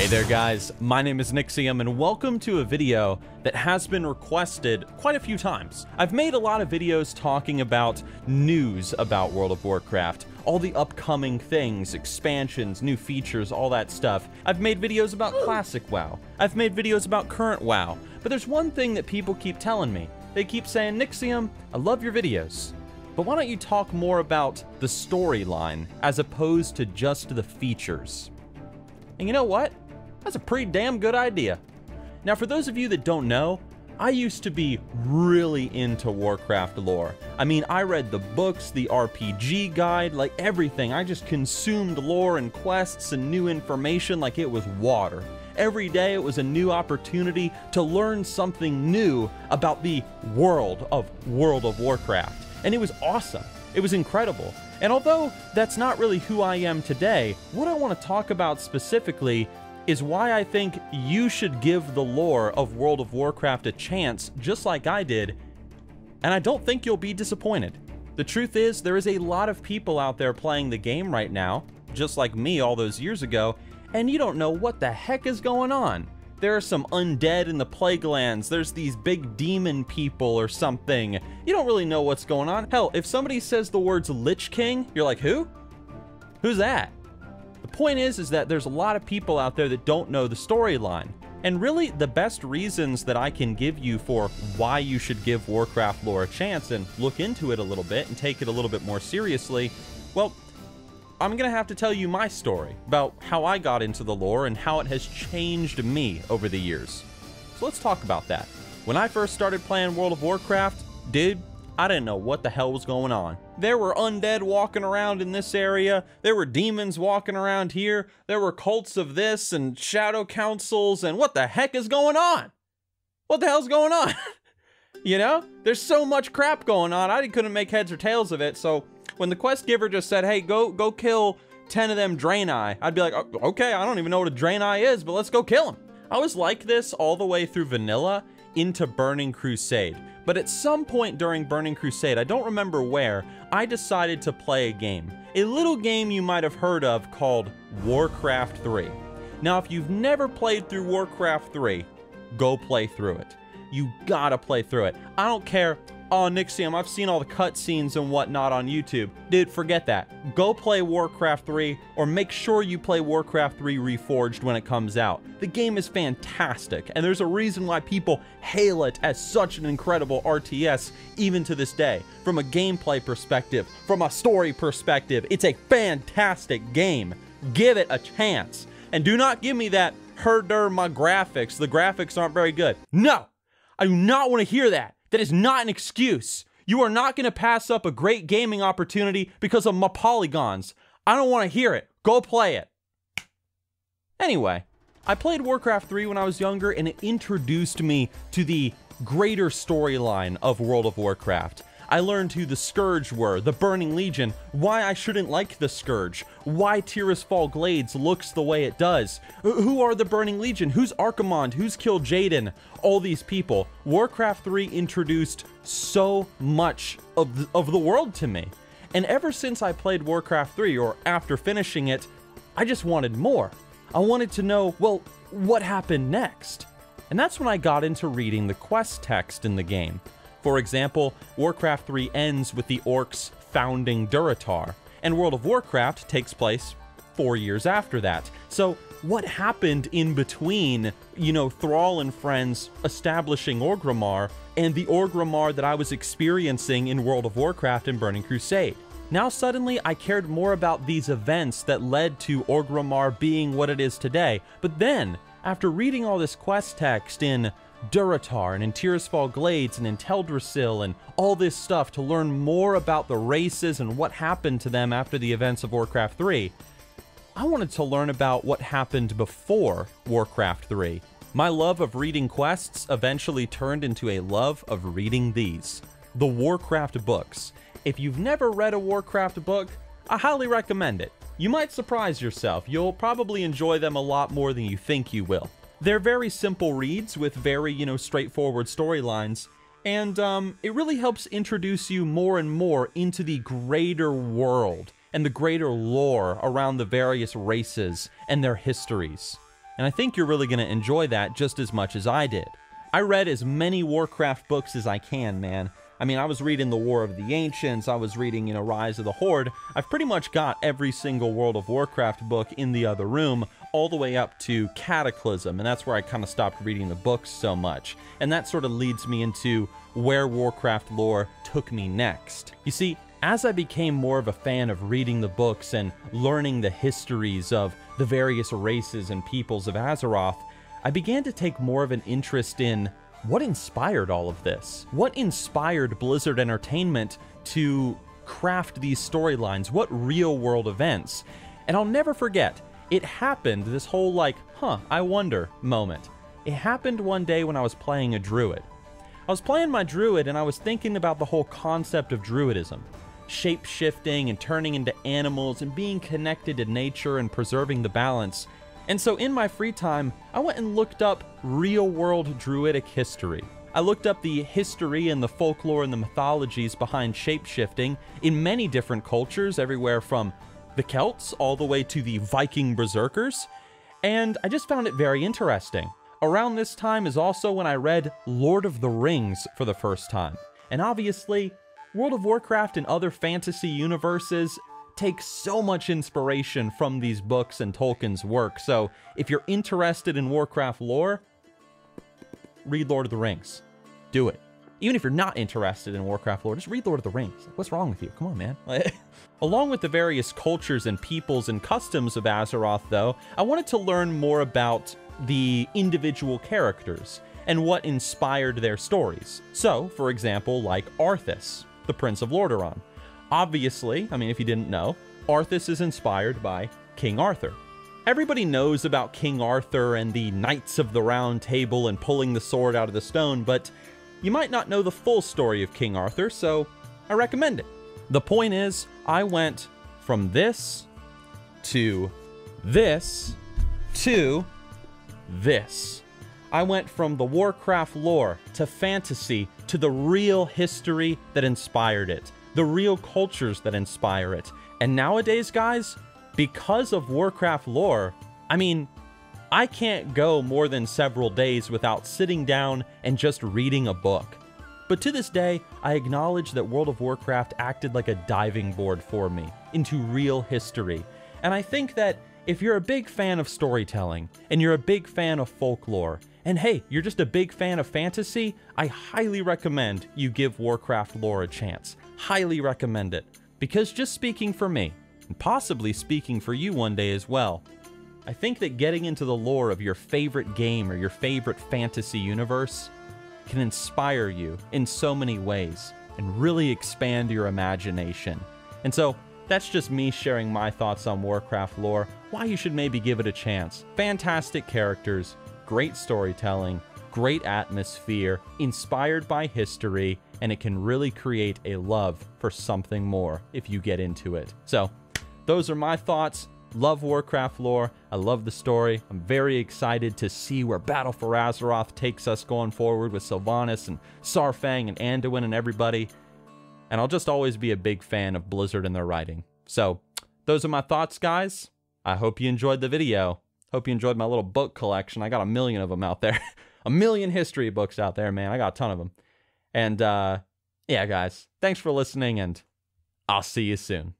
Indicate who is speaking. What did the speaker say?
Speaker 1: Hey there guys, my name is Nixxiom and welcome to a video that has been requested quite a few times. I've made a lot of videos talking about news about World of Warcraft, all the upcoming things, expansions, new features, all that stuff. I've made videos about classic WoW. I've made videos about current WoW. But there's one thing that people keep telling me. They keep saying, Nixxiom, I love your videos, but why don't you talk more about the storyline as opposed to just the features? And you know what? That's a pretty damn good idea. Now, for those of you that don't know, I used to be really into Warcraft lore. I mean, I read the books, the RPG guide, like everything. I just consumed lore and quests and new information like it was water. Every day it was a new opportunity to learn something new about the world of Warcraft. And it was awesome. It was incredible. And although that's not really who I am today, what I want to talk about specifically is why I think you should give the lore of World of Warcraft a chance, just like I did, and I don't think you'll be disappointed. The truth is, there is a lot of people out there playing the game right now, just like me all those years ago, and you don't know what the heck is going on. There are some undead in the Plaguelands, there's these big demon people or something. You don't really know what's going on. Hell, if somebody says the words Lich King, you're like, who? Who's that? The point is that there's a lot of people out there that don't know the storyline. And really, the best reasons that I can give you for why you should give Warcraft lore a chance and look into it a little bit and take it a little bit more seriously, well, I'm gonna have to tell you my story about how I got into the lore and how it has changed me over the years. So let's talk about that. When I first started playing World of Warcraft, dude, I didn't know what the hell was going on. There were undead walking around in this area, there were demons walking around here, there were cults of this and shadow councils, and what the heck is going on? What the hell's going on? You know? There's so much crap going on, I couldn't make heads or tails of it, so when the quest giver just said, hey, go kill 10 of them Draenei, I'd be like, oh, okay, I don't even know what a Draenei is, but let's go kill them. I was like this all the way through vanilla into Burning Crusade. But at some point during Burning Crusade, I don't remember where, I decided to play a game. A little game you might have heard of called Warcraft 3. Now, if you've never played through Warcraft 3, go play through it. You gotta play through it. I don't care, oh, Nixxiom, I've seen all the cutscenes and whatnot on YouTube. Dude, forget that. Go play Warcraft 3, or make sure you play Warcraft 3 Reforged when it comes out. The game is fantastic, and there's a reason why people hail it as such an incredible RTS, even to this day. From a gameplay perspective, from a story perspective, it's a fantastic game. Give it a chance. And do not give me that, herder my graphics. The graphics aren't very good. No! I do not want to hear that. That is not an excuse. You are not going to pass up a great gaming opportunity because of my polygons. I don't want to hear it. Go play it. Anyway, I played Warcraft 3 when I was younger, and it introduced me to the greater storyline of World of Warcraft. I learned who the Scourge were, the Burning Legion, why I shouldn't like the Scourge, why Tirisfal Glades looks the way it does, who are the Burning Legion, who's Archimonde, who's killed Jaden, all these people. Warcraft 3 introduced so much of the world to me. And ever since I played Warcraft 3, or after finishing it, I just wanted more. I wanted to know, well, what happened next? And that's when I got into reading the quest text in the game. For example, Warcraft 3 ends with the orcs founding Durotar, and World of Warcraft takes place 4 years after that. So what happened in between, you know, Thrall and friends establishing Orgrimmar and the Orgrimmar that I was experiencing in World of Warcraft and Burning Crusade? Now suddenly I cared more about these events that led to Orgrimmar being what it is today. But then, after reading all this quest text in Durotar and in Tirisfal Glades and in Teldrassil and all this stuff to learn more about the races and what happened to them after the events of Warcraft 3, I wanted to learn about what happened before Warcraft 3. My love of reading quests eventually turned into a love of reading these, the Warcraft books. If you've never read a Warcraft book, I highly recommend it. You might surprise yourself. You'll probably enjoy them a lot more than you think you will. They're very simple reads with very, straightforward storylines, and it really helps introduce you more and more into the greater world and the greater lore around the various races and their histories. and I think you're really going to enjoy that just as much as I did. I read as many Warcraft books as I can, man. I mean, I was reading The War of the Ancients, I was reading, Rise of the Horde. I've pretty much got every single World of Warcraft book in the other room, all the way up to Cataclysm, and that's where I kind of stopped reading the books so much. And that sort of leads me into where Warcraft lore took me next. You see, as I became more of a fan of reading the books and learning the histories of the various races and peoples of Azeroth, I began to take more of an interest in what inspired all of this? What inspired Blizzard Entertainment to craft these storylines? What real-world events? And I'll never forget, it happened, this whole I wonder moment. It happened one day when I was playing a druid. I was playing my druid and I was thinking about the whole concept of druidism. Shape-shifting and turning into animals and being connected to nature and preserving the balance. And so in my free time, I went and looked up real-world druidic history. I looked up the history and the folklore and the mythologies behind shape-shifting in many different cultures, everywhere from the Celts all the way to the Viking berserkers, and I just found it very interesting. Around this time is also when I read Lord of the Rings for the first time. And obviously, World of Warcraft and other fantasy universes take so much inspiration from these books and Tolkien's work, so if you're interested in Warcraft lore, read Lord of the Rings. Do it. Even if you're not interested in Warcraft lore, just read Lord of the Rings. What's wrong with you? Come on, man. Along with the various cultures and peoples and customs of Azeroth, though, I wanted to learn more about the individual characters and what inspired their stories. So, for example, like Arthas, the Prince of Lordaeron. Obviously, I mean, if you didn't know, Arthas is inspired by King Arthur. Everybody knows about King Arthur and the Knights of the Round Table and pulling the sword out of the stone, but you might not know the full story of King Arthur, so I recommend it. The point is, I went from this to this to this. I went from the Warcraft lore to fantasy to the real history that inspired it, the real cultures that inspire it. And nowadays, guys, because of Warcraft lore, I mean, I can't go more than several days without sitting down and just reading a book. But to this day, I acknowledge that World of Warcraft acted like a diving board for me into real history. And I think that if you're a big fan of storytelling, and you're a big fan of folklore, and hey, you're just a big fan of fantasy, I highly recommend you give Warcraft lore a chance. Highly recommend it. Because just speaking for me, and possibly speaking for you one day as well, I think that getting into the lore of your favorite game or your favorite fantasy universe can inspire you in so many ways and really expand your imagination. And so, that's just me sharing my thoughts on Warcraft lore, why you should maybe give it a chance. Fantastic characters, great storytelling, great atmosphere, inspired by history, and it can really create a love for something more if you get into it. So, those are my thoughts. Love Warcraft lore. I love the story. I'm very excited to see where Battle for Azeroth takes us going forward with Sylvanas and Saurfang and Anduin and everybody. And I'll just always be a big fan of Blizzard and their writing. So, those are my thoughts, guys. I hope you enjoyed the video. Hope you enjoyed my little book collection. I got a million of them out there. A million history books out there, man. I got a ton of them. And, yeah, guys. Thanks for listening, and I'll see you soon.